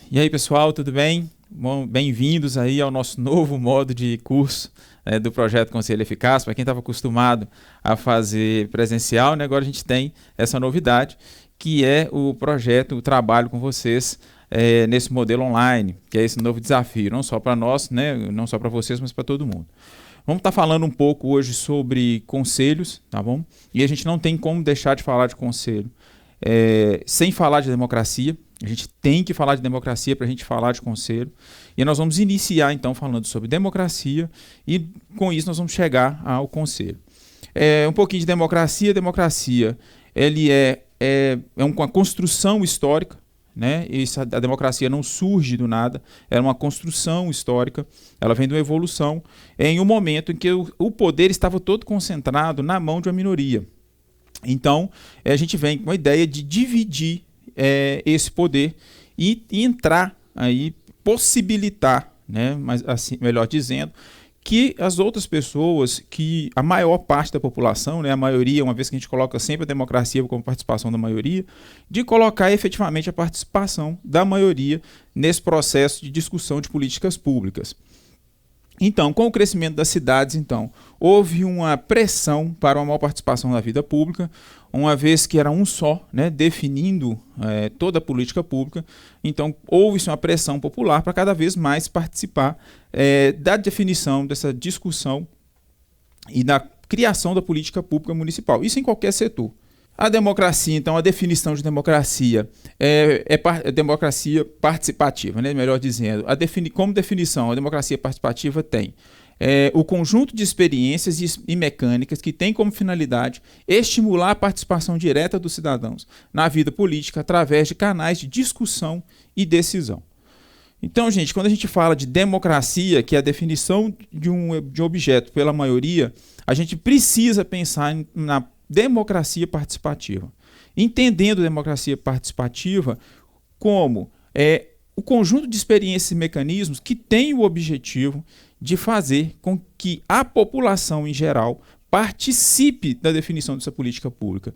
E aí, pessoal, tudo bem? Bom, bem-vindos aí ao nosso novo modo de curso do projeto Conselho Eficaz. Para quem estava acostumado a fazer presencial, né, agora a gente tem essa novidade, que é o projeto, o trabalho com vocês nesse modelo online, que é esse novo desafio, não só para nós, né, não só para vocês, mas para todo mundo. Vamos estar falando um pouco hoje sobre conselhos, tá bom? E a gente não tem como deixar de falar de conselho sem falar de democracia. A gente tem que falar de democracia para a gente falar de conselho. E nós vamos iniciar, então, falando sobre democracia e, com isso, nós vamos chegar ao conselho. Um pouquinho de democracia. Democracia ele é uma construção histórica, né? A democracia não surge do nada, é uma construção histórica, ela vem de uma evolução em um momento em que o poder estava todo concentrado na mão de uma minoria. Então, a gente vem com a ideia de dividir esse poder e entrar aí, possibilitar, né, mas assim, melhor dizendo, que as outras pessoas, que a maior parte da população, né, a maioria, uma vez que a gente coloca sempre a democracia como participação da maioria, de colocar efetivamente a participação da maioria nesse processo de discussão de políticas públicas. Então, com o crescimento das cidades, então, houve uma pressão para uma maior participação na vida pública, uma vez que era um só, né, definindo toda a política pública. Então, houve-se uma pressão popular para cada vez mais participar da definição dessa discussão e da criação da política pública municipal. Isso em qualquer setor. A democracia, então, a definição de democracia é democracia participativa, né? Melhor dizendo. Como definição, a democracia participativa tem o conjunto de experiências e mecânicas que tem como finalidade estimular a participação direta dos cidadãos na vida política através de canais de discussão e decisão. Então, gente, quando a gente fala de democracia, que é a definição de um objeto pela maioria, a gente precisa pensar na democracia participativa. Entendendo democracia participativa como o conjunto de experiências e mecanismos que tem o objetivo de fazer com que a população em geral participe da definição dessa política pública.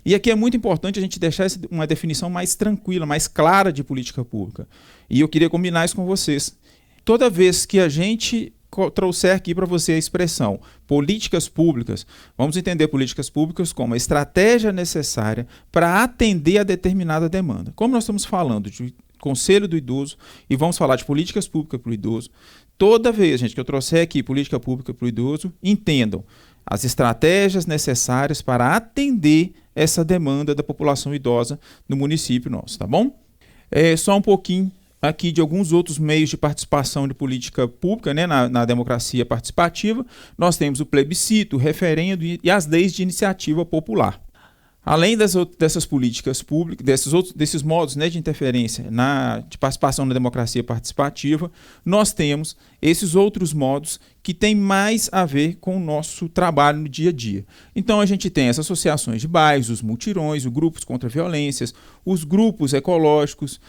E aqui é muito importante a gente deixar uma definição mais tranquila, mais clara de política pública. E eu queria combinar isso com vocês. Toda vez que a gente trouxer aqui para você a expressão políticas públicas, vamos entender políticas públicas como a estratégia necessária para atender a determinada demanda. Como nós estamos falando de Conselho do Idoso e vamos falar de políticas públicas para o idoso, toda vez, gente, que eu trouxer aqui política pública para o idoso, entendam as estratégias necessárias para atender essa demanda da população idosa no município nosso, tá bom? Só um pouquinho aqui de alguns outros meios de participação de política pública, né, na democracia participativa. Nós temos o plebiscito, o referendo e as leis de iniciativa popular. Além dessas políticas públicas, desses modos, né, de interferência de participação na democracia participativa, nós temos esses outros modos que têm mais a ver com o nosso trabalho no dia a dia. Então a gente tem as associações de bairros, os mutirões, os grupos contra violências, os grupos ecológicos,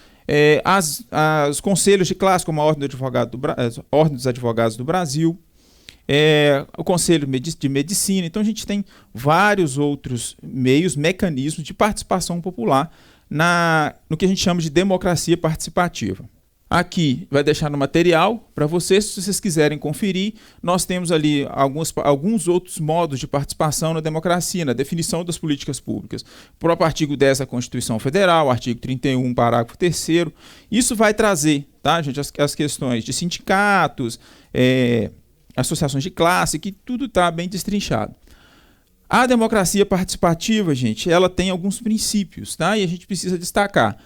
os conselhos de classe, como a Ordem dos Advogados do Brasil, o Conselho de Medicina. Então a gente tem vários outros meios, mecanismos de participação popular no que a gente chama de democracia participativa. Aqui vai deixar no material para vocês, se vocês quiserem conferir. Nós temos ali alguns outros modos de participação na democracia, na definição das políticas públicas. O próprio artigo 10 da Constituição Federal, artigo 31, parágrafo 3º. Isso vai trazer, tá, gente, as questões de sindicatos, associações de classe, que tudo está bem destrinchado. A democracia participativa, gente, ela tem alguns princípios, tá? E a gente precisa destacar.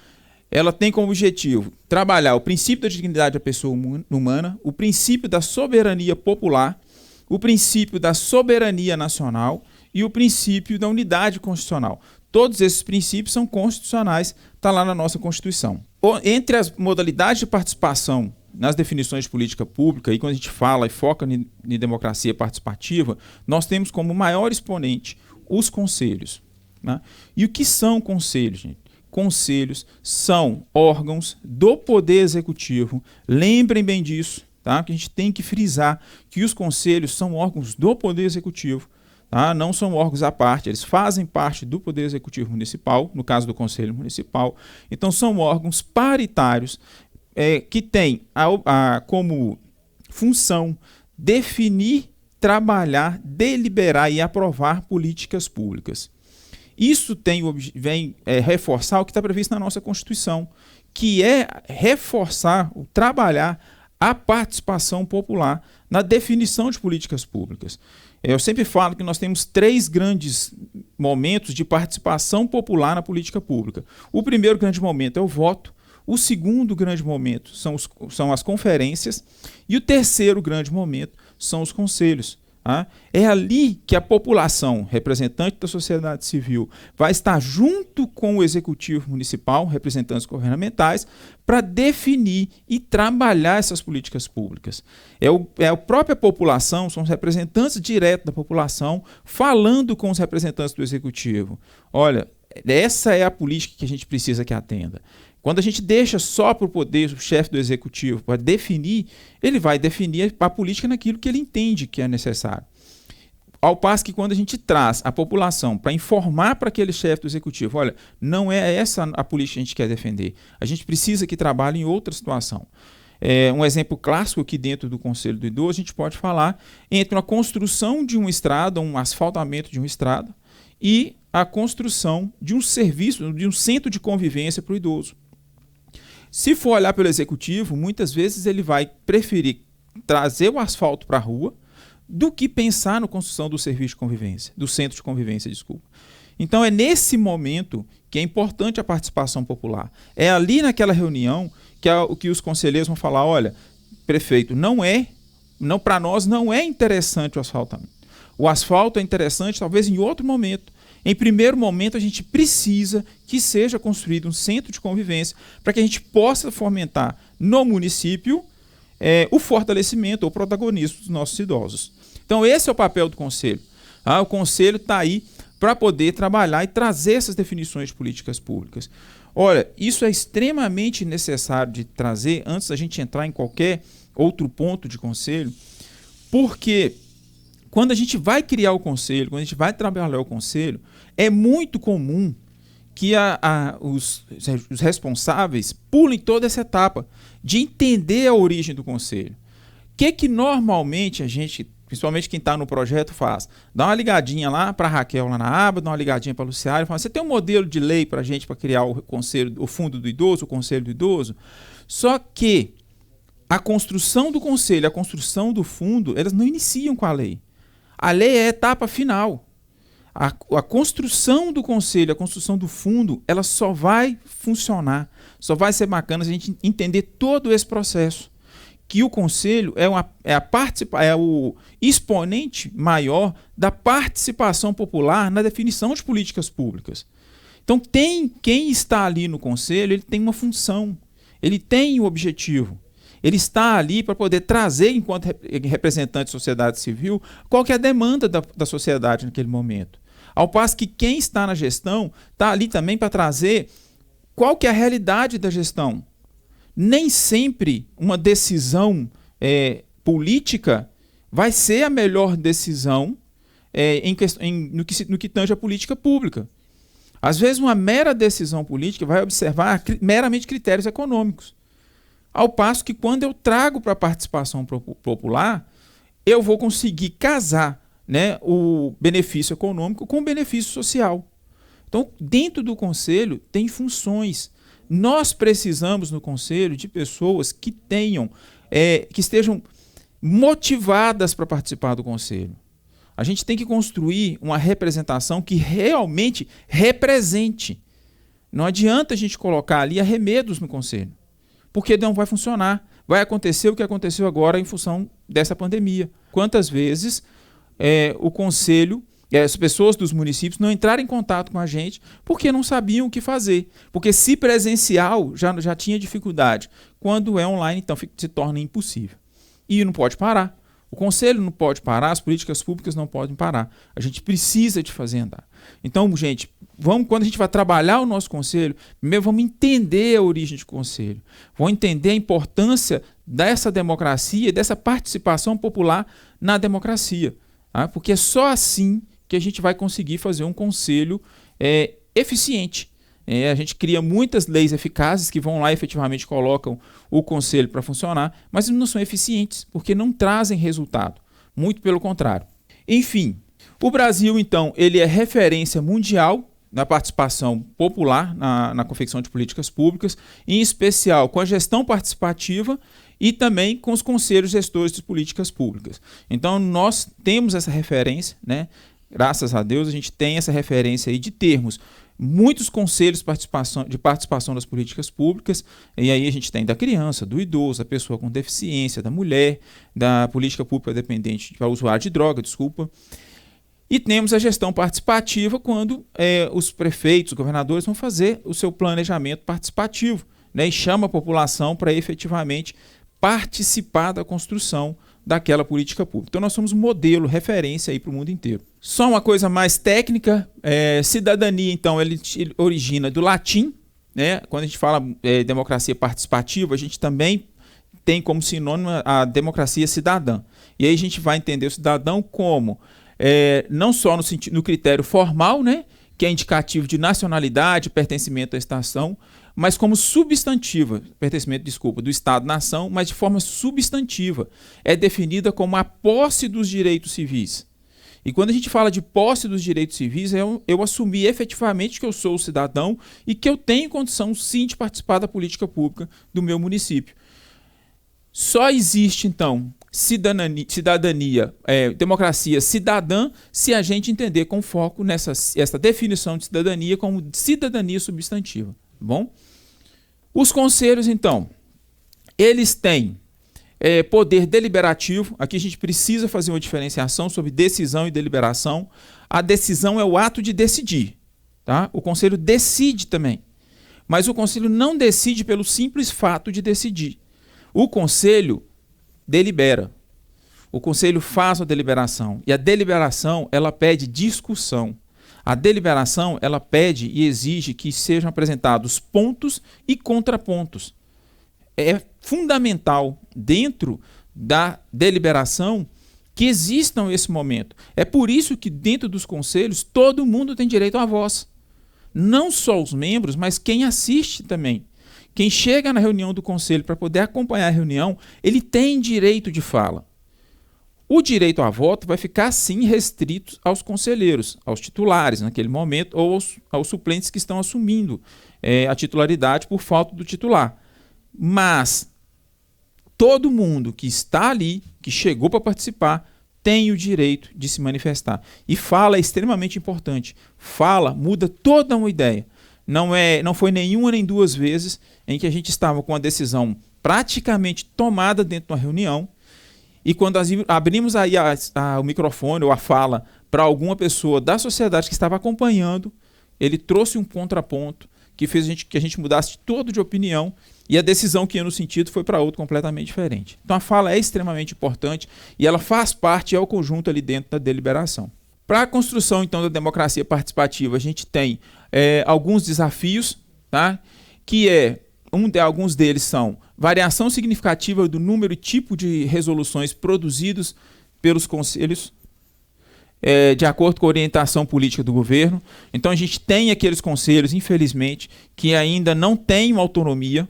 Ela tem como objetivo trabalhar o princípio da dignidade da pessoa humana, o princípio da soberania popular, o princípio da soberania nacional e o princípio da unidade constitucional. Todos esses princípios são constitucionais, está lá na nossa Constituição. Entre as modalidades de participação nas definições de política pública, e quando a gente fala e foca em democracia participativa, nós temos como maior exponente os conselhos, né? E o que são conselhos, gente? Conselhos são órgãos do Poder Executivo. Lembrem bem disso, tá? Que a gente tem que frisar que os conselhos são órgãos do Poder Executivo, tá? Não são órgãos à parte, eles fazem parte do Poder Executivo Municipal, no caso do Conselho Municipal. Então, são órgãos paritários que tem como função definir, trabalhar, deliberar e aprovar políticas públicas. Isso vem reforçar o que está previsto na nossa Constituição, que é reforçar, trabalhar a participação popular na definição de políticas públicas. Eu sempre falo que nós temos 3 grandes momentos de participação popular na política pública. O primeiro grande momento é o voto, o segundo grande momento são as conferências e o terceiro grande momento são os conselhos. É ali que a população, representante da sociedade civil, vai estar junto com o executivo municipal, representantes governamentais, para definir e trabalhar essas políticas públicas. É a própria população, são os representantes diretos da população, falando com os representantes do executivo. Olha, essa é a política que a gente precisa que atenda. Quando a gente deixa só para o poder, o chefe do executivo, para definir, ele vai definir a política naquilo que ele entende que é necessário. Ao passo que quando a gente traz a população para informar para aquele chefe do executivo, olha, não é essa a política que a gente quer defender, a gente precisa que trabalhe em outra situação. Um exemplo clássico aqui dentro do Conselho do Idoso, a gente pode falar entre uma construção de uma estrada, um asfaltamento de uma estrada, e a construção de um serviço, de um centro de convivência para o idoso. Se for olhar pelo executivo, muitas vezes ele vai preferir trazer o asfalto para a rua do que pensar na construção do serviço de convivência, do centro de convivência, desculpa. Então é nesse momento que é importante a participação popular. É ali naquela reunião que os conselheiros vão falar, olha, prefeito, para nós não é interessante o asfaltamento. O asfalto é interessante talvez em outro momento. Em primeiro momento, a gente precisa que seja construído um centro de convivência para que a gente possa fomentar no município o fortalecimento ou protagonismo dos nossos idosos. Então, esse é o papel do Conselho. O Conselho está aí para poder trabalhar e trazer essas definições de políticas públicas. Olha, isso é extremamente necessário de trazer antes da gente entrar em qualquer outro ponto de Conselho, porque quando a gente vai criar o Conselho, quando a gente vai trabalhar o Conselho, é muito comum que os responsáveis pulem toda essa etapa de entender a origem do Conselho. O que normalmente a gente, principalmente quem está no projeto, faz? Dá uma ligadinha lá para a Raquel lá na aba, dá uma ligadinha para a Luciária e fala, você tem um modelo de lei para a gente para criar o Conselho, o Fundo do Idoso, o Conselho do Idoso? Só que a construção do Conselho, a construção do fundo, elas não iniciam com a lei. A lei é a etapa final. A construção do Conselho, a construção do fundo, ela só vai funcionar, só vai ser bacana se a gente entender todo esse processo. Que o Conselho é o exponente maior da participação popular na definição de políticas públicas. Então, quem está ali no Conselho, ele tem uma função, ele tem um objetivo. Ele está ali para poder trazer, enquanto representante da sociedade civil, qual que é a demanda da sociedade naquele momento. Ao passo que quem está na gestão está ali também para trazer qual que é a realidade da gestão. Nem sempre uma decisão política vai ser a melhor decisão no que tange a política pública. Às vezes, uma mera decisão política vai observar meramente critérios econômicos. Ao passo que quando eu trago para a participação popular, eu vou conseguir casar, né, o benefício econômico com o benefício social. Então, dentro do Conselho, tem funções. Nós precisamos, no Conselho, de pessoas que estejam motivadas para participar do Conselho. A gente tem que construir uma representação que realmente represente. Não adianta a gente colocar ali arremedos no Conselho, porque não vai funcionar. Vai acontecer o que aconteceu agora em função dessa pandemia. Quantas vezes o Conselho, as pessoas dos municípios não entraram em contato com a gente porque não sabiam o que fazer. Porque se presencial já tinha dificuldade. Quando é online, então se torna impossível. E não pode parar. O Conselho não pode parar, as políticas públicas não podem parar. A gente precisa de fazer andar. Então, gente, quando a gente vai trabalhar o nosso Conselho, primeiro vamos entender a origem do Conselho. Vamos entender a importância dessa democracia, dessa participação popular na democracia. Tá? Porque é só assim que a gente vai conseguir fazer um Conselho eficiente, A gente cria muitas leis eficazes que vão lá e efetivamente colocam o conselho para funcionar, mas não são eficientes, porque não trazem resultado. Muito pelo contrário. Enfim, o Brasil, então, ele é referência mundial na participação popular na confecção de políticas públicas, em especial com a gestão participativa e também com os conselhos gestores de políticas públicas. Então, nós temos essa referência, né? Graças a Deus, a gente tem essa referência aí de termos muitos conselhos de participação das políticas públicas, e aí a gente tem da criança, do idoso, da pessoa com deficiência, da mulher, da política pública dependente para o usuário de droga, e temos a gestão participativa quando os prefeitos, os governadores vão fazer o seu planejamento participativo, né, e chama a população para efetivamente participar da construção daquela política pública. Então nós somos um modelo, referência aí para o mundo inteiro. Só uma coisa mais técnica, cidadania, então, ele origina do latim, né? Quando a gente fala democracia participativa, a gente também tem como sinônimo a democracia cidadã. E aí a gente vai entender o cidadão como, não só no critério formal, né? Que é indicativo de nacionalidade, pertencimento à estação, mas como substantiva, do Estado-nação, mas de forma substantiva. É definida como a posse dos direitos civis. E quando a gente fala de posse dos direitos civis, eu assumir efetivamente que eu sou o cidadão e que eu tenho condição, sim, de participar da política pública do meu município. Só existe, então, cidadania, democracia cidadã, se a gente entender com foco essa definição de cidadania como cidadania substantiva. Tá bom? Os conselhos, então, eles têm poder deliberativo. Aqui a gente precisa fazer uma diferenciação sobre decisão e deliberação. A decisão é o ato de decidir. Tá? O conselho decide também. Mas o conselho não decide pelo simples fato de decidir. O conselho delibera. O conselho faz a deliberação. E a deliberação, ela pede discussão. A deliberação, ela pede e exige que sejam apresentados pontos e contrapontos. É fundamental, dentro da deliberação, que existam esse momento. É por isso que, dentro dos conselhos, todo mundo tem direito à voz. Não só os membros, mas quem assiste também. Quem chega na reunião do conselho para poder acompanhar a reunião, ele tem direito de fala. O direito a voto vai ficar, sim, restrito aos conselheiros, aos titulares naquele momento, ou aos suplentes que estão assumindo a titularidade por falta do titular. Mas todo mundo que está ali, que chegou para participar, tem o direito de se manifestar. E fala é extremamente importante. Fala muda toda uma ideia. Não foi nenhuma nem duas vezes em que a gente estava com a decisão praticamente tomada dentro de uma reunião, e quando abrimos aí o microfone ou a fala para alguma pessoa da sociedade que estava acompanhando, ele trouxe um contraponto que fez que a gente mudasse todo de opinião, e a decisão que ia no sentido foi para outro completamente diferente. Então a fala é extremamente importante e ela faz parte, é o conjunto ali dentro da deliberação. Para a construção, então, da democracia participativa, a gente tem alguns desafios, tá? Alguns deles são variação significativa do número e tipo de resoluções produzidos pelos conselhos, de acordo com a orientação política do governo. Então a gente tem aqueles conselhos, infelizmente, que ainda não têm uma autonomia,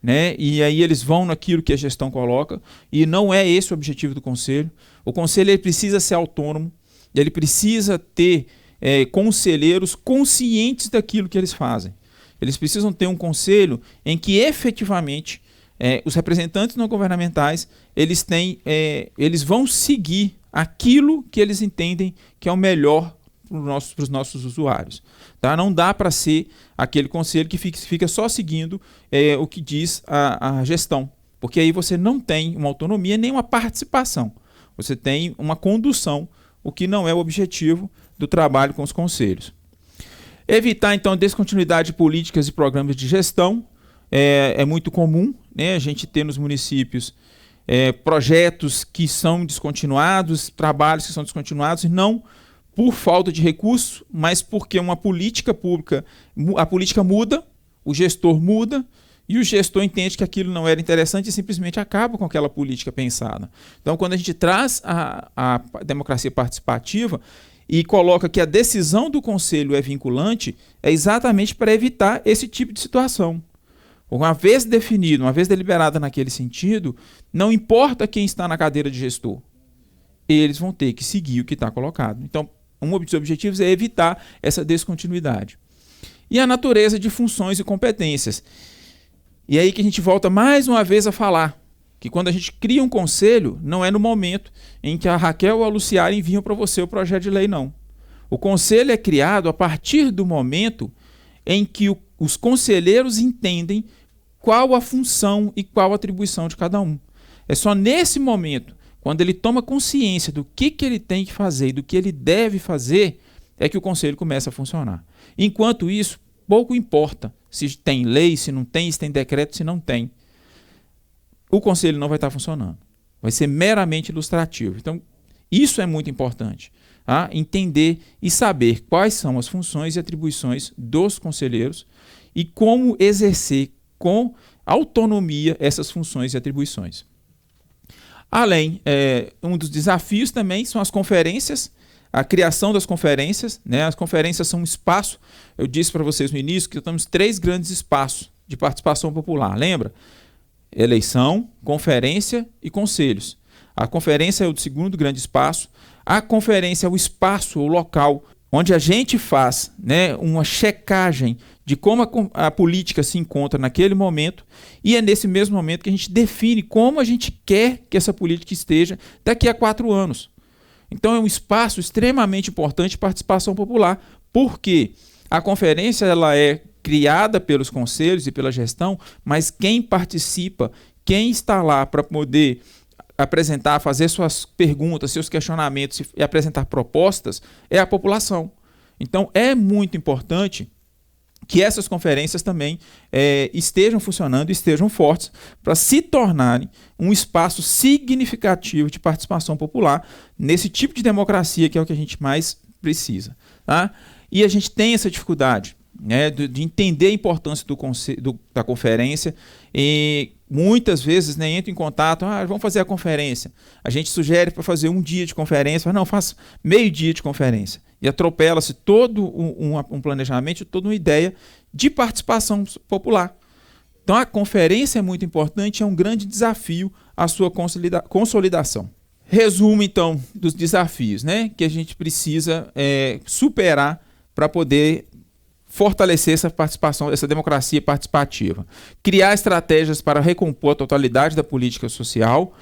né? E aí eles vão naquilo que a gestão coloca, e não é esse o objetivo do conselho. O conselho ele precisa ser autônomo, ele precisa ter conselheiros conscientes daquilo que eles fazem. Eles precisam ter um conselho em que efetivamente os representantes não governamentais eles vão seguir aquilo que eles entendem que é o melhor para os nossos usuários. Tá? Não dá para ser aquele conselho que fica só seguindo o que diz a gestão, porque aí você não tem uma autonomia nem uma participação. Você tem uma condução, o que não é o objetivo do trabalho com os conselhos. Evitar, então, a descontinuidade de políticas e programas de gestão é muito comum, né? A gente ter nos municípios projetos que são descontinuados, trabalhos que são descontinuados, e não por falta de recurso, mas porque uma política pública, a política muda, o gestor muda, e o gestor entende que aquilo não era interessante e simplesmente acaba com aquela política pensada. Então, quando a gente traz a democracia participativa, e coloca que a decisão do conselho é vinculante, é exatamente para evitar esse tipo de situação. Uma vez definido, uma vez deliberada naquele sentido, não importa quem está na cadeira de gestor, eles vão ter que seguir o que está colocado. Então, um dos objetivos é evitar essa descontinuidade. E a natureza de funções e competências. E aí que a gente volta mais uma vez a falar que quando a gente cria um conselho, não é no momento em que a Raquel ou a Luciara enviam para você o projeto de lei, não. O conselho é criado a partir do momento em que os conselheiros entendem qual a função e qual a atribuição de cada um. É só nesse momento, quando ele toma consciência do que ele tem que fazer e do que ele deve fazer, é que o conselho começa a funcionar. Enquanto isso, pouco importa se tem lei, se não tem, se tem decreto, se não tem. O conselho não vai estar funcionando. Vai ser meramente ilustrativo. Então, isso é muito importante. Tá? Entender e saber quais são as funções e atribuições dos conselheiros e como exercer com autonomia essas funções e atribuições. Além, um dos desafios também são as conferências, a criação das conferências. Né? As conferências são um espaço, eu disse para vocês no início, que temos 3 grandes espaços de participação popular. Lembra? Eleição, conferência e conselhos. A conferência é o segundo grande espaço. A conferência é o espaço, o local, onde a gente faz, né, uma checagem de como a política se encontra naquele momento, e é nesse mesmo momento que a gente define como a gente quer que essa política esteja daqui a 4 anos. Então é um espaço extremamente importante de participação popular, porque a conferência ela é criada pelos conselhos e pela gestão, mas quem participa, quem está lá para poder apresentar, fazer suas perguntas, seus questionamentos e apresentar propostas, é a população. Então é muito importante que essas conferências também estejam funcionando, estejam fortes, para se tornarem um espaço significativo de participação popular nesse tipo de democracia que é o que a gente mais precisa. Tá? E a gente tem essa dificuldade, né, de entender a importância da conferência, e muitas vezes, né, entra em contato, vamos fazer a conferência. A gente sugere para fazer um dia de conferência, mas não, faz meio dia de conferência. E atropela-se todo um planejamento, toda uma ideia de participação popular. Então a conferência é muito importante, é um grande desafio a sua consolidação. Resumo, então, dos desafios, né, que a gente precisa superar para poder fortalecer essa participação, essa democracia participativa. Criar estratégias para recompor a totalidade da política social,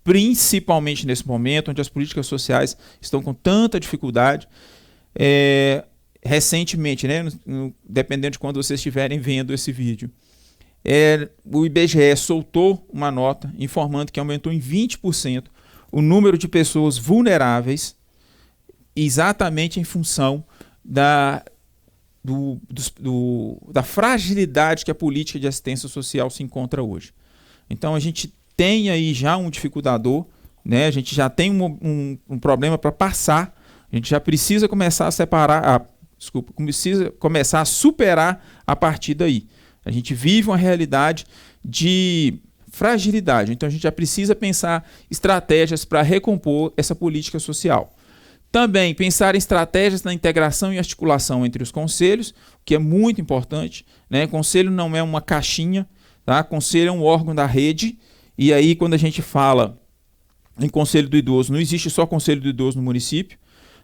principalmente nesse momento onde as políticas sociais estão com tanta dificuldade. Recentemente, né, dependendo de quando vocês estiverem vendo esse vídeo, o IBGE soltou uma nota informando que aumentou em 20% o número de pessoas vulneráveis, exatamente em função da fragilidade que a política de assistência social se encontra hoje. Então a gente tem aí já um dificultador, né? A gente já tem um problema para passar, a gente já precisa começar a separar, precisa começar a superar a partir daí. A gente vive uma realidade de fragilidade, então a gente já precisa pensar estratégias para recompor essa política social. Também pensar em estratégias na integração e articulação entre os conselhos, que é muito importante, né? Conselho não é uma caixinha, tá? Conselho é um órgão da rede, e aí quando a gente fala em Conselho do Idoso, não existe só Conselho do Idoso no município,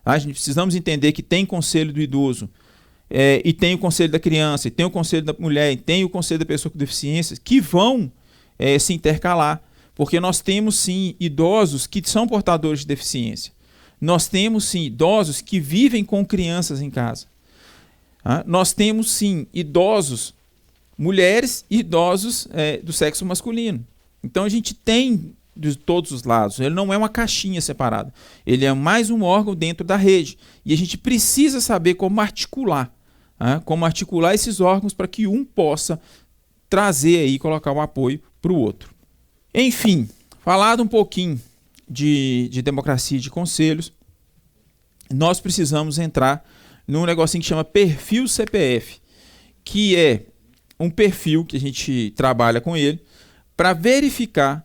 tá? A gente precisamos entender que tem Conselho do Idoso, e tem o Conselho da Criança, e tem o Conselho da Mulher, e tem o Conselho da Pessoa com Deficiências, que vão se intercalar, porque nós temos sim idosos que são portadores de deficiência. Nós temos, sim, idosos que vivem com crianças em casa. Nós temos, sim, idosos, mulheres e idosos do sexo masculino. Então, a gente tem de todos os lados. Ele não é uma caixinha separada. Ele é mais um órgão dentro da rede. E a gente precisa saber como articular. Como articular esses órgãos para que um possa trazer aí, colocar um apoio para o outro. Enfim, falado um pouquinho de democracia e de conselhos, nós precisamos entrar num negocinho que chama perfil CPF, que é um perfil que a gente trabalha com ele para verificar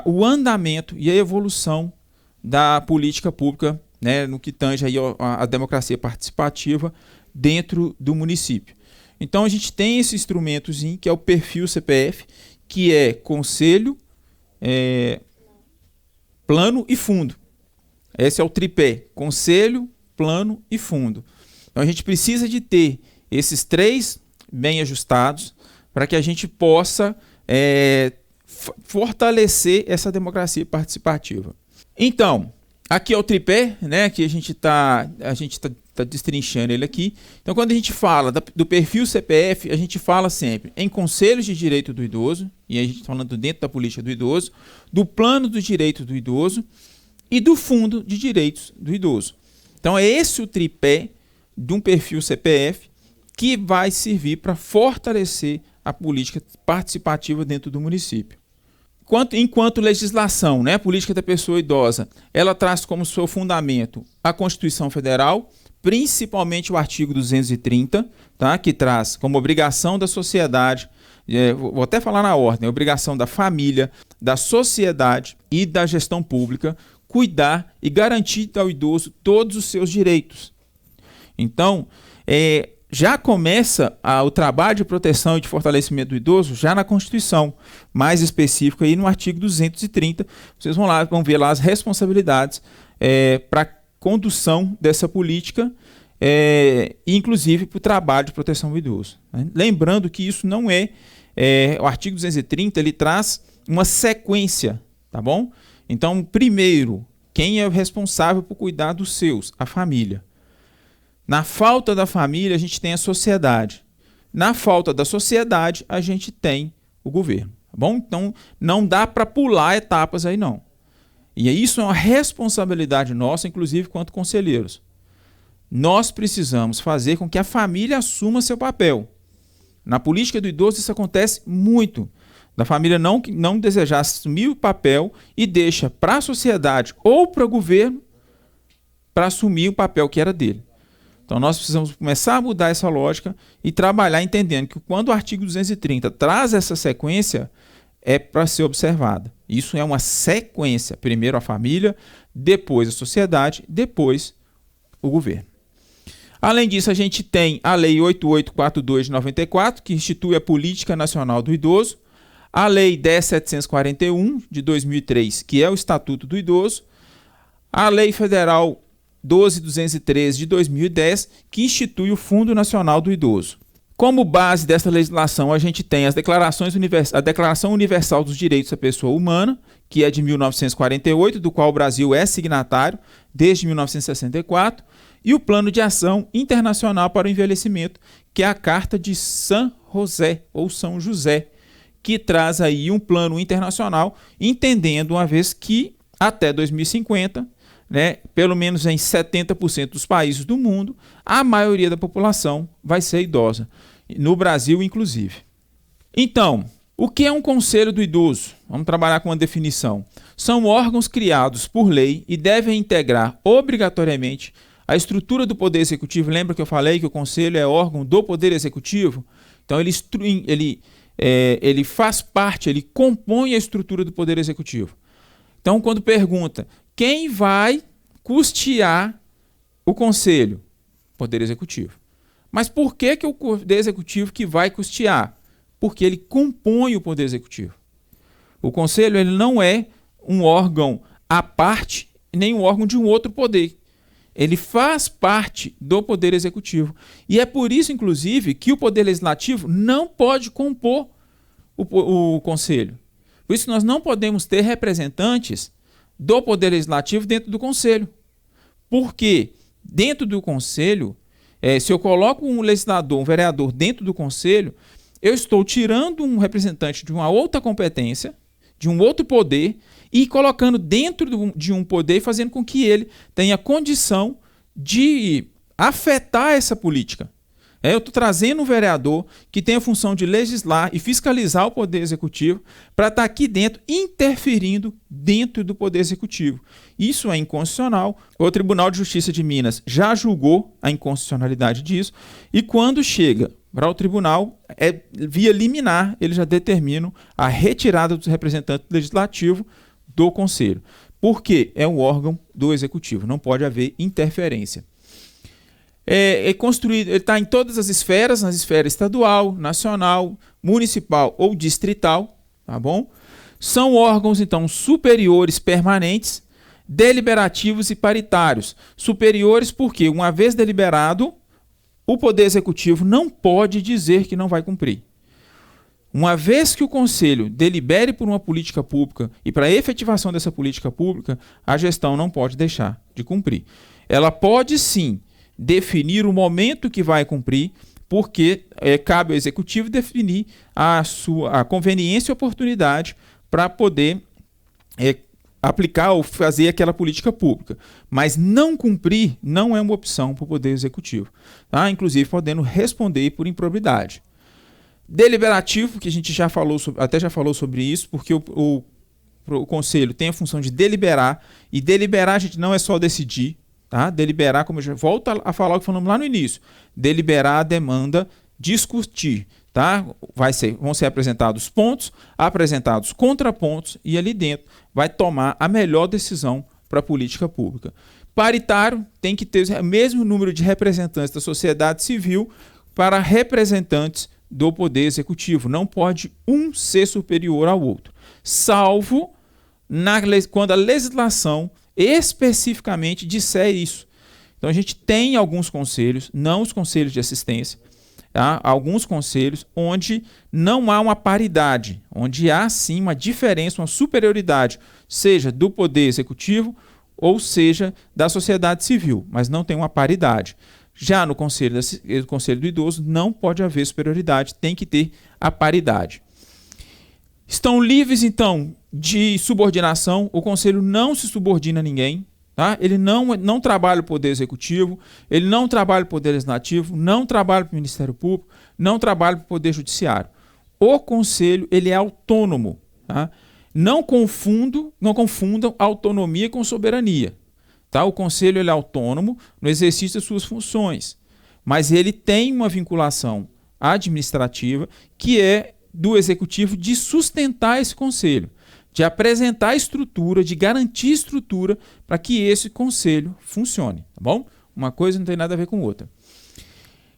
o andamento e a evolução da política pública né, no que tange aí a democracia participativa dentro do município. Então a gente tem esse instrumentozinho que é o perfil CPF, que é conselho, plano e fundo. Esse é o tripé: conselho, plano e fundo. Então a gente precisa de ter esses três bem ajustados para que a gente possa fortalecer essa democracia participativa. Então, aqui é o tripé, né, que a gente tá destrinchando ele aqui. Então, quando a gente fala do perfil CPF, a gente fala sempre em conselhos de direito do idoso, e a gente está falando dentro da política do idoso, do plano dos direitos do idoso e do fundo de direitos do idoso. Então, é esse o tripé de um perfil CPF que vai servir para fortalecer a política participativa dentro do município. Enquanto legislação, né, a política da pessoa idosa, ela traz como seu fundamento a Constituição Federal, principalmente o artigo 230, tá, que traz como obrigação da sociedade, vou até falar na ordem, obrigação da família, da sociedade e da gestão pública, cuidar e garantir ao idoso todos os seus direitos. Então, já começa o trabalho de proteção e de fortalecimento do idoso já na Constituição, mais específico aí no artigo 230. Vocês vão ver lá as responsabilidades para a condução dessa política, inclusive para o trabalho de proteção do idoso. Né? Lembrando que isso não o artigo 230 ele traz uma sequência, tá bom? Então, primeiro, quem é o responsável por cuidar dos seus? A família. Na falta da família, a gente tem a sociedade. Na falta da sociedade, a gente tem o governo. Tá bom? Então, não dá para pular etapas aí, não. E isso é uma responsabilidade nossa, inclusive, quanto conselheiros. Nós precisamos fazer com que a família assuma seu papel. Na política do idoso, isso acontece muito. Da família não desejar assumir o papel e deixa para a sociedade ou para o governo para assumir o papel que era dele. Então, nós precisamos começar a mudar essa lógica e trabalhar entendendo que quando o artigo 230 traz essa sequência, é para ser observada. Isso é uma sequência. Primeiro a família, depois a sociedade, depois o governo. Além disso, a gente tem a Lei 8842 de 94, que institui a Política Nacional do Idoso, a Lei 10741 de 2003, que é o Estatuto do Idoso, a Lei Federal 12.213 de 2010, que institui o Fundo Nacional do Idoso. Como base dessa legislação, a gente tem a Declaração Universal dos Direitos da Pessoa Humana, que é de 1948, do qual o Brasil é signatário desde 1964, e o Plano de Ação Internacional para o Envelhecimento, que é a Carta de San José, ou São José, que traz aí um plano internacional, entendendo uma vez que até 2050, né, pelo menos em 70% dos países do mundo, a maioria da população vai ser idosa, no Brasil inclusive. Então, o que é um conselho do idoso? Vamos trabalhar com uma definição. São órgãos criados por lei e devem integrar obrigatoriamente a estrutura do Poder Executivo. Lembra que eu falei que o conselho é órgão do Poder Executivo? Então, ele faz parte, ele compõe a estrutura do Poder Executivo. Então, quando pergunta quem vai custear o Conselho? Poder Executivo. Mas por que o Poder Executivo que vai custear? Porque ele compõe o Poder Executivo. O Conselho ele não é um órgão à parte, nem um órgão de um outro poder. Ele faz parte do Poder Executivo. E é por isso, inclusive, que o Poder Legislativo não pode compor o Conselho. Por isso, nós não podemos ter representantes do Poder Legislativo dentro do Conselho. Porque dentro do Conselho, se eu coloco um legislador, um vereador dentro do Conselho, eu estou tirando um representante de uma outra competência, de um outro poder, e colocando dentro de um poder, fazendo com que ele tenha condição de afetar essa política. Eu estou trazendo um vereador que tem a função de legislar e fiscalizar o Poder Executivo para estar aqui dentro, interferindo dentro do Poder Executivo. Isso é inconstitucional. O Tribunal de Justiça de Minas já julgou a inconstitucionalidade disso e quando chega para o tribunal, via liminar, eles já determinam a retirada dos representantes legislativos do Conselho. porque é um órgão do executivo, não pode haver interferência. É construído, ele está em todas as esferas, na esfera estadual, nacional, municipal ou distrital, tá bom? São órgãos, então, superiores permanentes, deliberativos e paritários. Superiores porque, uma vez deliberado, o Poder Executivo não pode dizer que não vai cumprir. Uma vez que o Conselho delibere por uma política pública e para a efetivação dessa política pública, a gestão não pode deixar de cumprir. Ela pode, sim, definir o momento que vai cumprir, porque cabe ao Executivo definir a conveniência e oportunidade para poder aplicar ou fazer aquela política pública. Mas não cumprir não é uma opção para o Poder Executivo. Tá? Inclusive podendo responder por improbidade. Deliberativo, que a gente já falou sobre isso, porque o Conselho tem a função de deliberar, e deliberar a gente não é só decidir, tá? Deliberar, como eu já volto a falar o que falamos lá no início, deliberar demanda discutir, tá? Vão ser apresentados pontos, apresentados contrapontos, e ali dentro vai tomar a melhor decisão para a política pública. Paritário tem que ter o mesmo número de representantes da sociedade civil para representantes do Poder Executivo. Não pode um ser superior ao outro, salvo quando a legislação especificamente disser isso. Então a gente tem alguns conselhos, não os conselhos de assistência, tá? Alguns conselhos onde não há uma paridade, onde há sim uma diferença, uma superioridade, seja do Poder Executivo ou seja da sociedade civil, mas não tem uma paridade. Já no Conselho do Idoso não pode haver superioridade, tem que ter a paridade. Estão livres, então, de subordinação. O Conselho não se subordina a ninguém. Tá? Ele não trabalha o Poder Executivo, ele não trabalha o Poder Legislativo, não trabalha para o Ministério Público, não trabalha para o Poder Judiciário. O Conselho ele é autônomo. Tá? Não confundam autonomia com soberania. Tá? O Conselho ele é autônomo no exercício das suas funções, mas ele tem uma vinculação administrativa que é do Executivo de sustentar esse Conselho, de apresentar estrutura, de garantir estrutura para que esse Conselho funcione. Tá bom? Uma coisa não tem nada a ver com outra.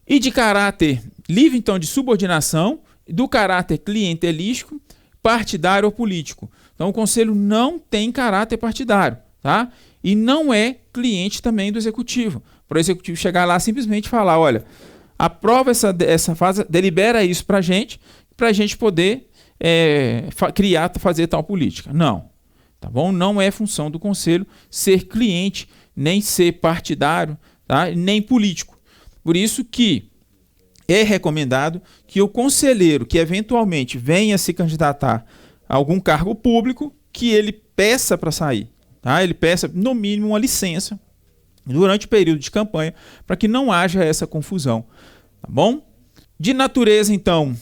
E de caráter livre, então, de subordinação, do caráter clientelístico, partidário ou político. Então, o Conselho não tem caráter partidário, tá? E não é cliente também do Executivo. Para o Executivo chegar lá simplesmente falar, olha, aprova essa fase, delibera isso para a gente poder fazer tal política. Não. Tá bom? Não é função do Conselho ser cliente, nem ser partidário, tá? Nem político. Por isso que é recomendado que o conselheiro que eventualmente venha se candidatar a algum cargo público, que ele peça para sair. Tá? Ele peça, no mínimo, uma licença durante o período de campanha para que não haja essa confusão. Tá bom? De natureza, então,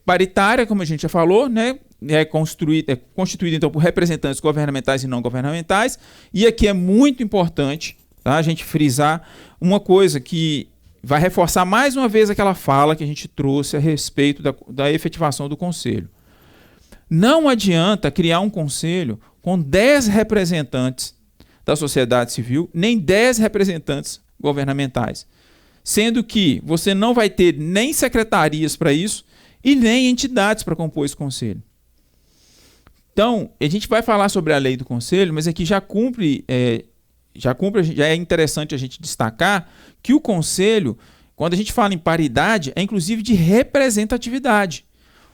paritária, como a gente já falou, né? É constituída então, por representantes governamentais e não governamentais. E aqui é muito importante, tá, a gente frisar uma coisa que vai reforçar mais uma vez aquela fala que a gente trouxe a respeito da efetivação do Conselho. Não adianta criar um Conselho com 10 representantes da sociedade civil, nem 10 representantes governamentais. Sendo que você não vai ter nem secretarias para isso e nem entidades para compor esse Conselho. Então, a gente vai falar sobre a lei do Conselho, mas aqui já é interessante a gente destacar que o Conselho, quando a gente fala em paridade, é inclusive de representatividade.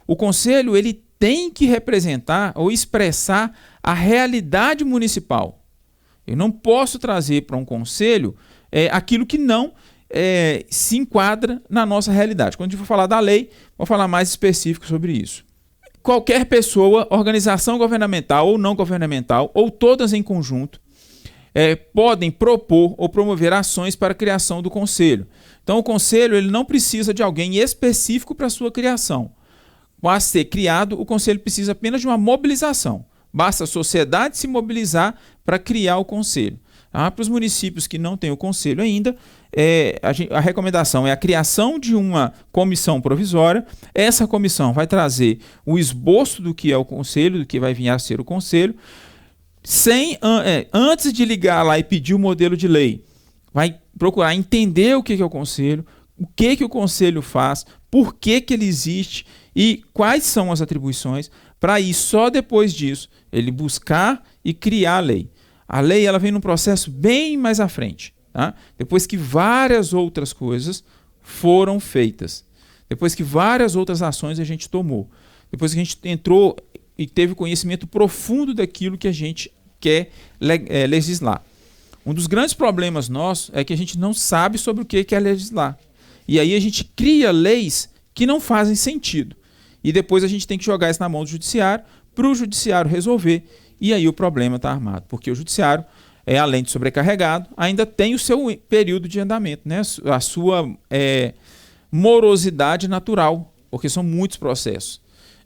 O Conselho ele tem que representar ou expressar a realidade municipal. Eu não posso trazer para um conselho aquilo que não se enquadra na nossa realidade. Quando a gente for falar da lei, vou falar mais específico sobre isso. Qualquer pessoa, organização governamental ou não governamental, ou todas em conjunto, podem propor ou promover ações para a criação do conselho. Então, o conselho ele não precisa de alguém específico para a sua criação. Para ser criado, o conselho precisa apenas de uma mobilização. Basta a sociedade se mobilizar para criar o conselho. Para os municípios que não têm o conselho ainda, a recomendação é a criação de uma comissão provisória. Essa comissão vai trazer o esboço do que é o conselho, do que vai vir a ser o conselho. Antes de ligar lá e pedir o modelo de lei, vai procurar entender o que é o conselho, o que o conselho faz, por que ele existe e quais são as atribuições, para aí só depois disso ele buscar e criar a lei. A lei ela vem num processo bem mais à frente, tá? Depois que várias outras coisas foram feitas, depois que várias outras ações a gente tomou, depois que a gente entrou e teve conhecimento profundo daquilo que a gente quer legislar. Um dos grandes problemas nossos é que a gente não sabe sobre o que é legislar. E aí a gente cria leis que não fazem sentido. E depois a gente tem que jogar isso na mão do judiciário, para o judiciário resolver, e aí o problema está armado. Porque o judiciário, além de sobrecarregado, ainda tem o seu período de andamento, né? A sua morosidade natural, porque são muitos processos.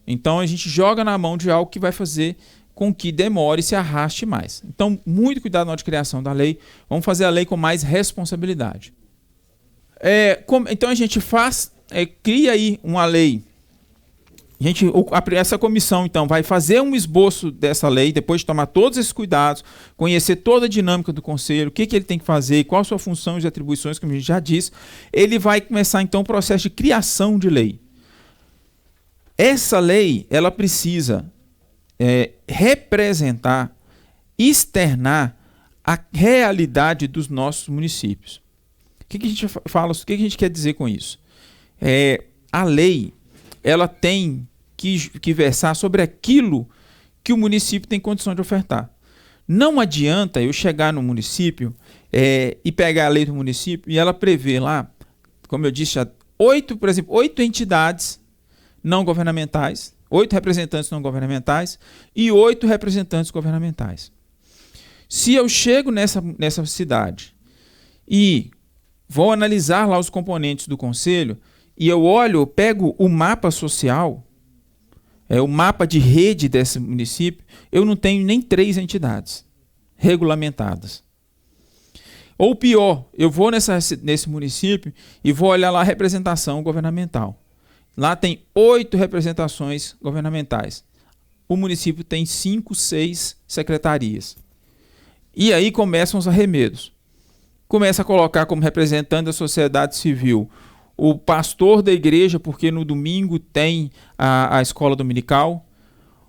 Então a gente joga na mão de algo que vai fazer com que demore e se arraste mais. Então, muito cuidado na hora de criação da lei. Vamos fazer a lei com mais responsabilidade. Então a gente cria aí uma lei. Essa comissão, então, vai fazer um esboço dessa lei, depois de tomar todos esses cuidados, conhecer toda a dinâmica do conselho, o que ele tem que fazer, qual a sua função e atribuições, como a gente já disse. Ele vai começar, então, o processo de criação de lei. Essa lei, ela precisa representar, externar a realidade dos nossos municípios. O que a gente fala? O que a gente quer dizer com isso? A lei, ela tem que versar sobre aquilo que o município tem condição de ofertar. Não adianta eu chegar no município e pegar a lei do município e ela prevê lá, como eu disse, por exemplo, 8 entidades não governamentais, 8 representantes não governamentais e 8 representantes governamentais. Se eu chego nessa cidade e vou analisar lá os componentes do conselho e eu pego o mapa social, o mapa de rede desse município, eu não tenho nem 3 entidades regulamentadas. Ou pior, eu vou nesse município e vou olhar lá a representação governamental. Lá tem 8 representações governamentais. O município tem 5, 6 secretarias. E aí começam os arremedos. Começa a colocar como representante da sociedade civil o pastor da igreja, porque no domingo tem a escola dominical.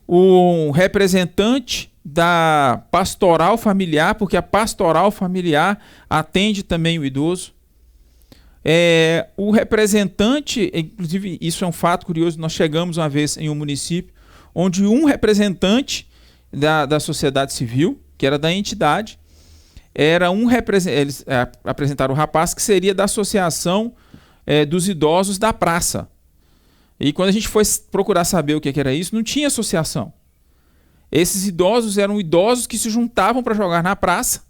O representante da pastoral familiar, porque a pastoral familiar atende também o idoso. O representante, inclusive isso é um fato curioso, nós chegamos uma vez em um município onde um representante da sociedade civil, que era da entidade, eles apresentaram o rapaz que seria da associação dos idosos da praça. E quando a gente foi procurar saber o que era isso, não tinha associação. Esses idosos eram idosos que se juntavam para jogar na praça,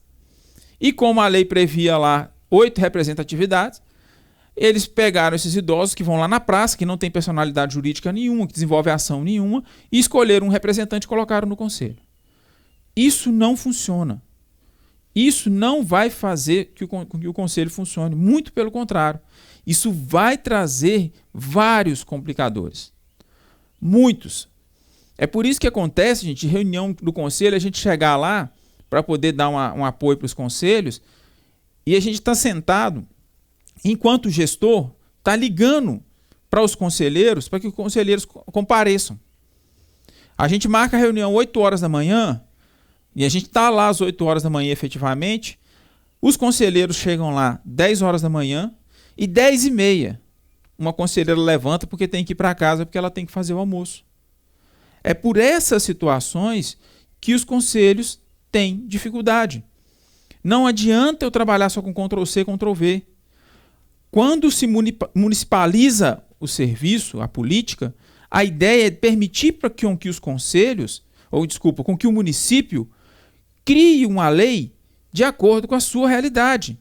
e como a lei previa lá 8 representatividades, eles pegaram esses idosos que vão lá na praça, que não tem personalidade jurídica nenhuma, que desenvolve ação nenhuma, e escolheram um representante e colocaram no conselho. Isso não funciona. Isso não vai fazer com que o conselho funcione. Muito pelo contrário. Isso vai trazer vários complicadores. Muitos. É por isso que acontece, gente, reunião do conselho, a gente chegar lá para poder dar um apoio para os conselhos, e a gente está sentado, enquanto o gestor está ligando para os conselheiros, para que os conselheiros compareçam. A gente marca a reunião 8 horas da manhã, e a gente está lá às 8 horas da manhã efetivamente, os conselheiros chegam lá 10 horas da manhã, e 10h30 uma conselheira levanta porque tem que ir para casa, porque ela tem que fazer o almoço. É por essas situações que os conselhos têm dificuldade. Não adianta eu trabalhar só com Ctrl+C, Ctrl+V. Quando se municipaliza o serviço, a política, a ideia é permitir para que os conselhos, com que o município crie uma lei de acordo com a sua realidade.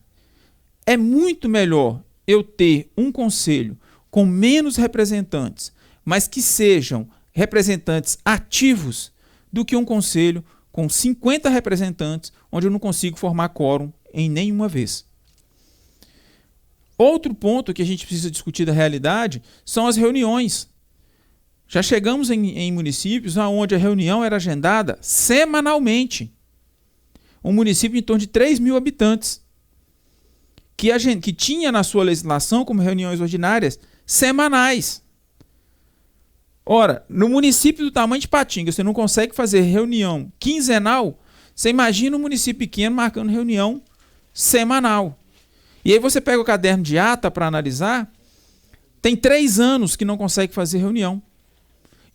É muito melhor eu ter um conselho com menos representantes, mas que sejam representantes ativos, do que um conselho com 50 representantes, onde eu não consigo formar quórum em nenhuma vez. Outro ponto que a gente precisa discutir da realidade são as reuniões. Já chegamos em municípios onde a reunião era agendada semanalmente. um município em torno de 3 mil habitantes, que tinha na sua legislação como reuniões ordinárias semanais. Ora, no município do tamanho de Patinga, você não consegue fazer reunião quinzenal, você imagina um município pequeno marcando reunião semanal. E aí você pega o caderno de ata para analisar, tem 3 anos que não consegue fazer reunião.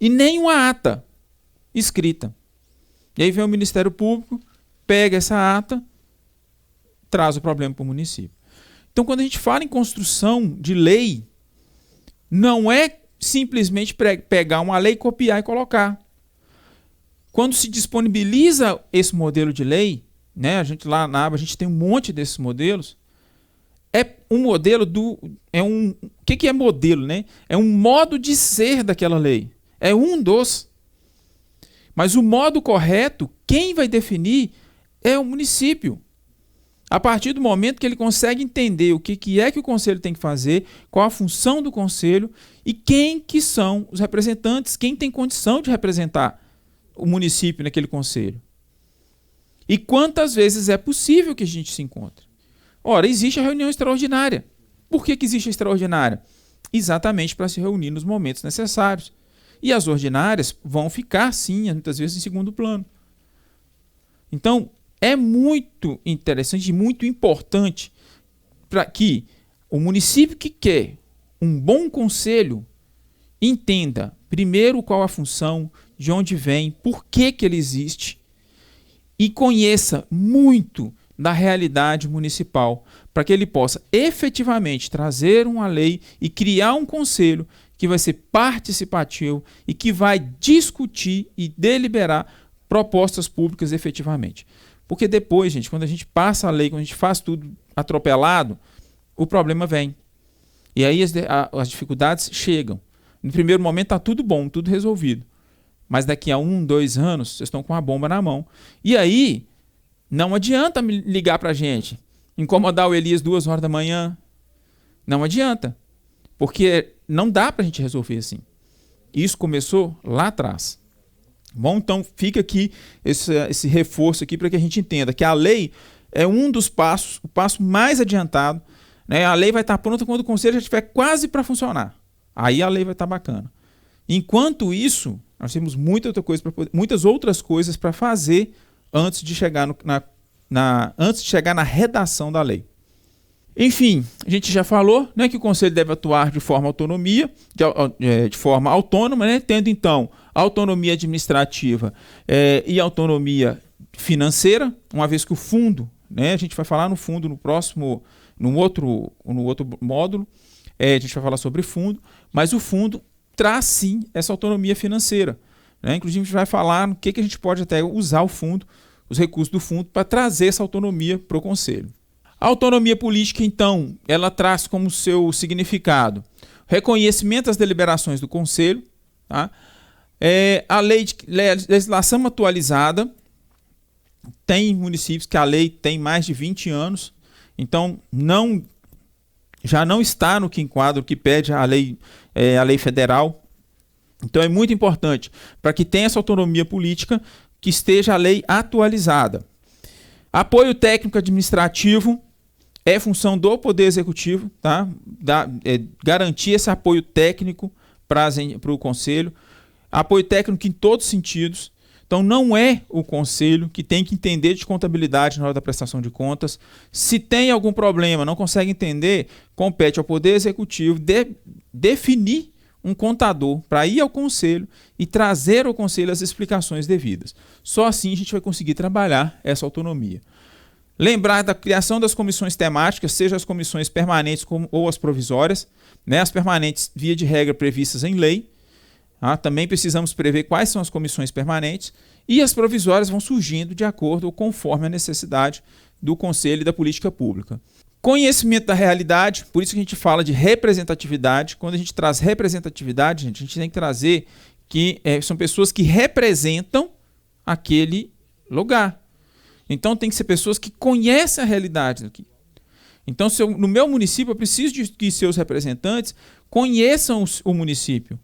E nem uma ata escrita. E aí vem o Ministério Público, pega essa ata, traz o problema para o município. Então, quando a gente fala em construção de lei, não é simplesmente pegar uma lei, copiar e colocar. Quando se disponibiliza esse modelo de lei, né, a gente lá na aba a gente tem um monte desses modelos, é um modelo o que é modelo, né? É um modo de ser daquela lei. É um dos. Mas o modo correto, quem vai definir é o município. A partir do momento que ele consegue entender o que é que o conselho tem que fazer, qual a função do conselho e quem que são os representantes, quem tem condição de representar o município naquele conselho. E quantas vezes é possível que a gente se encontre. Ora, existe a reunião extraordinária. Por que existe a extraordinária? Exatamente para se reunir nos momentos necessários. E as ordinárias vão ficar, sim, muitas vezes em segundo plano. Então, é muito interessante e muito importante para que o município que quer um bom conselho entenda, primeiro, qual a função, de onde vem, por que ele existe, e conheça muito da realidade municipal, para que ele possa efetivamente trazer uma lei e criar um conselho que vai ser participativo e que vai discutir e deliberar propostas públicas efetivamente. Porque depois, gente, quando a gente passa a lei, quando a gente faz tudo atropelado, o problema vem. E aí as dificuldades chegam. No primeiro momento está tudo bom, tudo resolvido. Mas daqui a 1, 2 anos, vocês estão com a bomba na mão. E aí, não adianta me ligar para a gente, incomodar o Elias 2 horas da manhã. Não adianta. Porque não dá para a gente resolver assim. Isso começou lá atrás. Bom, então fica aqui esse reforço aqui para que a gente entenda que a lei é um dos passos, o passo mais adiantado. Né? A lei vai estar pronta quando o conselho já estiver quase para funcionar. Aí a lei vai estar bacana. Enquanto isso, nós temos muitas outras coisas para fazer antes de chegar na redação da lei. Enfim, a gente já falou, né, que o conselho deve atuar de forma autônoma, né, tendo então autonomia administrativa e autonomia financeira, uma vez que o fundo, né, a gente vai falar no fundo no outro módulo, a gente vai falar sobre fundo, mas o fundo traz sim essa autonomia financeira. Né? Inclusive a gente vai falar no que a gente pode até usar o fundo, os recursos do fundo, para trazer essa autonomia para o conselho. A autonomia política, então, ela traz como seu significado reconhecimento das deliberações do conselho, tá? A legislação atualizada, tem municípios que a lei tem mais de 20 anos, então já não está no que enquadra o que pede a lei federal. Então é muito importante, para que tenha essa autonomia política, que esteja a lei atualizada. Apoio técnico administrativo é função do Poder Executivo, tá? Garantir esse apoio técnico para o Conselho. Apoio técnico em todos os sentidos. Então não é o Conselho que tem que entender de contabilidade na hora da prestação de contas. Se tem algum problema, não consegue entender, compete ao Poder Executivo definir um contador para ir ao Conselho e trazer ao Conselho as explicações devidas. Só assim a gente vai conseguir trabalhar essa autonomia. Lembrar da criação das comissões temáticas, seja as comissões permanentes ou as provisórias, né? As permanentes, via de regra, previstas em lei. Também precisamos prever quais são as comissões permanentes, e as provisórias vão surgindo de acordo ou conforme a necessidade do Conselho e da política pública. Conhecimento da realidade, por isso que a gente fala de representatividade. Quando a gente traz representatividade, a gente tem que trazer que são pessoas que representam aquele lugar. Então tem que ser pessoas que conhecem a realidade daqui. Então no meu município eu preciso de que seus representantes conheçam o município.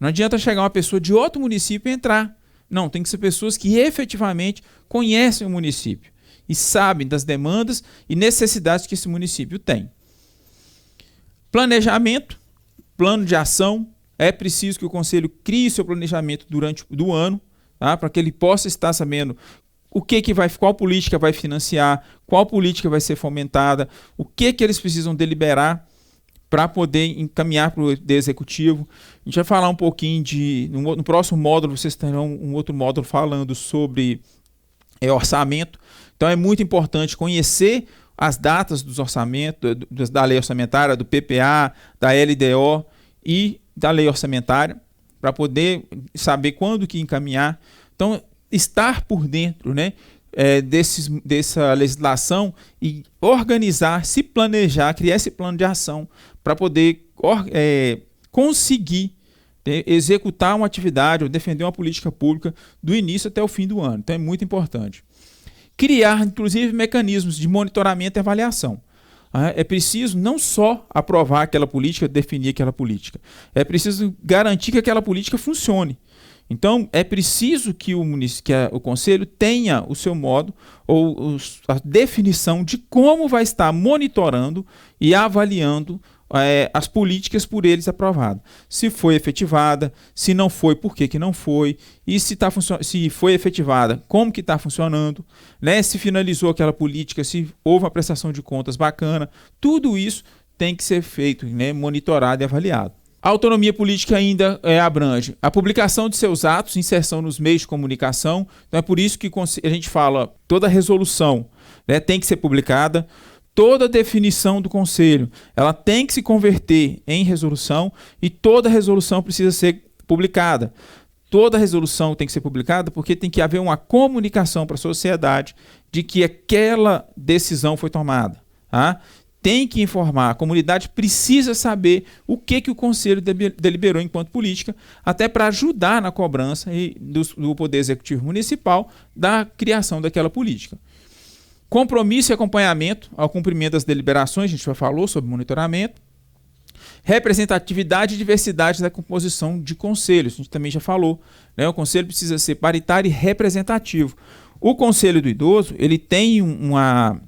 Não adianta chegar uma pessoa de outro município e entrar. Não, tem que ser pessoas que efetivamente conhecem o município. e sabem das demandas e necessidades que esse município tem. Planejamento, plano de ação. É preciso que o Conselho crie seu planejamento durante o ano, tá? Para que ele possa estar sabendo qual política vai financiar, qual política vai ser fomentada, o que eles precisam deliberar para poder encaminhar para o Poder Executivo. A gente vai falar um pouquinho no próximo módulo, vocês terão um outro módulo falando sobre orçamento. Então é muito importante conhecer as datas dos orçamentos, da lei orçamentária, do PPA, da LDO e da lei orçamentária, para poder saber quando que encaminhar. Então, estar por dentro, né, dessa legislação e organizar, se planejar, criar esse plano de ação para poder conseguir executar uma atividade ou defender uma política pública do início até o fim do ano. Então é muito importante. Criar, inclusive, mecanismos de monitoramento e avaliação. É preciso não só aprovar aquela política, definir aquela política. É preciso garantir que aquela política funcione. Então, é preciso que o Conselho tenha o seu modo ou a definição de como vai estar monitorando e avaliando as políticas por eles aprovadas. Se foi efetivada, se não foi, por que não foi, e se foi efetivada, como que está funcionando, né? Se finalizou aquela política, se houve uma prestação de contas bacana, tudo isso tem que ser feito, né? Monitorado e avaliado. A autonomia política ainda abrange a publicação de seus atos, inserção nos meios de comunicação. Então é por isso que a gente fala, toda resolução, né, tem que ser publicada, toda definição do Conselho ela tem que se converter em resolução e toda resolução precisa ser publicada. Toda resolução tem que ser publicada porque tem que haver uma comunicação para a sociedade de que aquela decisão foi tomada. Tá? Tem que informar, a comunidade precisa saber o que o Conselho deliberou enquanto política, até para ajudar na cobrança do Poder Executivo Municipal da criação daquela política. Compromisso e acompanhamento ao cumprimento das deliberações, a gente já falou sobre monitoramento. Representatividade e diversidade da composição de conselhos, a gente também já falou, né? O conselho precisa ser paritário e representativo. O Conselho do Idoso, ele tem uma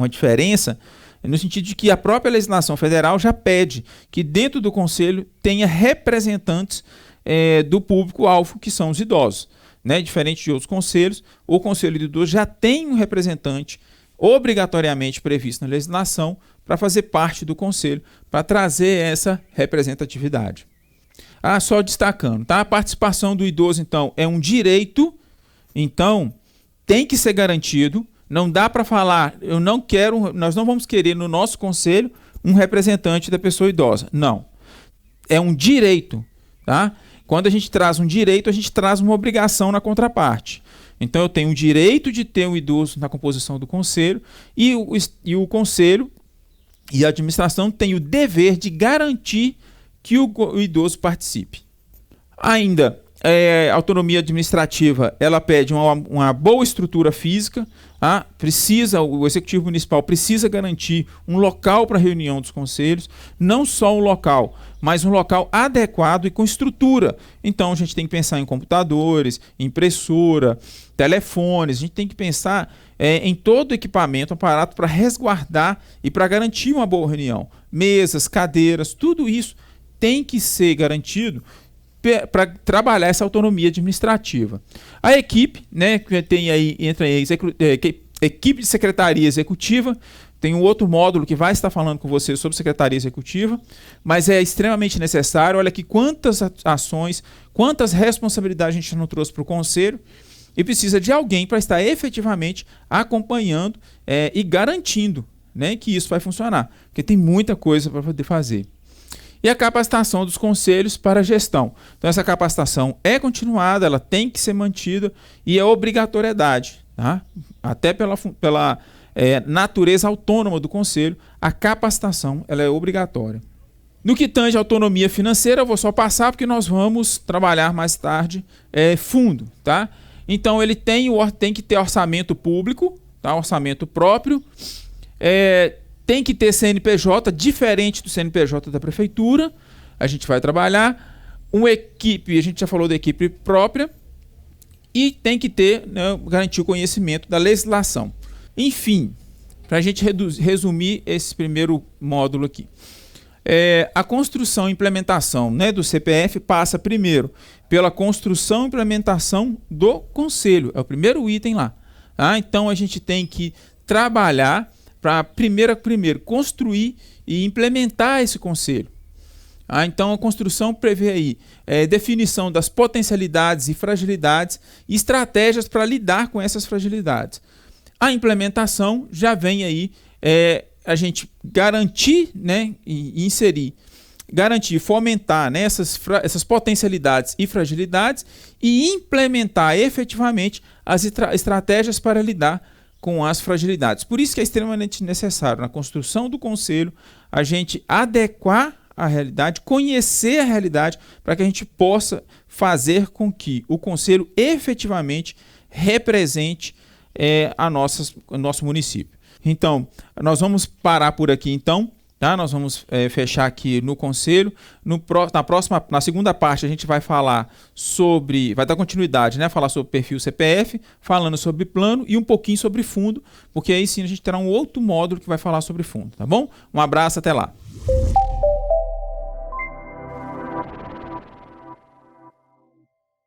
diferença no sentido de que a própria legislação federal já pede que dentro do Conselho tenha representantes do público-alvo, que são os idosos. Né? Diferente de outros conselhos, o Conselho do Idoso já tem um representante obrigatoriamente previsto na legislação para fazer parte do Conselho, para trazer essa representatividade. Só destacando, tá? A participação do idoso, então, é um direito, então tem que ser garantido. Não dá para falar, nós não vamos querer no nosso conselho um representante da pessoa idosa. Não. É um direito, tá? Quando a gente traz um direito, a gente traz uma obrigação na contraparte. Então eu tenho o direito de ter um idoso na composição do conselho e o conselho e a administração têm o dever de garantir que o idoso participe. Ainda, a autonomia administrativa, ela pede uma boa estrutura física, o Executivo Municipal precisa garantir um local para a reunião dos conselhos, não só um local, mas um local adequado e com estrutura. Então a gente tem que pensar em computadores, impressora, telefones, a gente tem que pensar em todo equipamento, aparato para resguardar e para garantir uma boa reunião. Mesas, cadeiras, tudo isso tem que ser garantido para trabalhar essa autonomia administrativa. A equipe, né, que tem aí, entra aí, equipe de secretaria executiva, tem um outro módulo que vai estar falando com você sobre secretaria executiva, mas é extremamente necessário. Olha aqui quantas ações, quantas responsabilidades a gente não trouxe para o conselho e precisa de alguém para estar efetivamente acompanhando e garantindo, né, que isso vai funcionar, porque tem muita coisa para poder fazer. E a capacitação dos conselhos para a gestão. Então essa capacitação é continuada, ela tem que ser mantida e é obrigatoriedade. Tá? Até pela natureza autônoma do conselho, a capacitação ela é obrigatória. No que tange à autonomia financeira, eu vou só passar porque nós vamos trabalhar mais tarde fundo. Tá? Então ele tem que ter orçamento público, tá? Orçamento próprio, tem que ter CNPJ diferente do CNPJ da prefeitura. A gente vai trabalhar uma equipe, a gente já falou da equipe própria, e tem que ter, né, garantir o conhecimento da legislação. Enfim, para a gente resumir esse primeiro módulo aqui. A construção e implementação, né, do CPF passa primeiro pela construção e implementação do conselho. É o primeiro item lá. Tá? Então a gente tem que trabalhar para primeiro construir e implementar esse conselho. Então a construção prevê aí definição das potencialidades e fragilidades e estratégias para lidar com essas fragilidades. A implementação já vem aí a gente garantir, né, e inserir, garantir, fomentar, né, essas potencialidades e fragilidades e implementar efetivamente as estratégias para lidar com as fragilidades. Por isso que é extremamente necessário, na construção do conselho, a gente adequar a realidade, conhecer a realidade, para que a gente possa fazer com que o conselho efetivamente represente o nosso município. Então, nós vamos parar por aqui então, tá? Nós vamos fechar aqui no conselho. Na segunda parte a gente vai falar vai dar continuidade, né? Falar sobre perfil CPF, falando sobre plano e um pouquinho sobre fundo, porque aí sim a gente terá um outro módulo que vai falar sobre fundo, tá bom? Um abraço, até lá.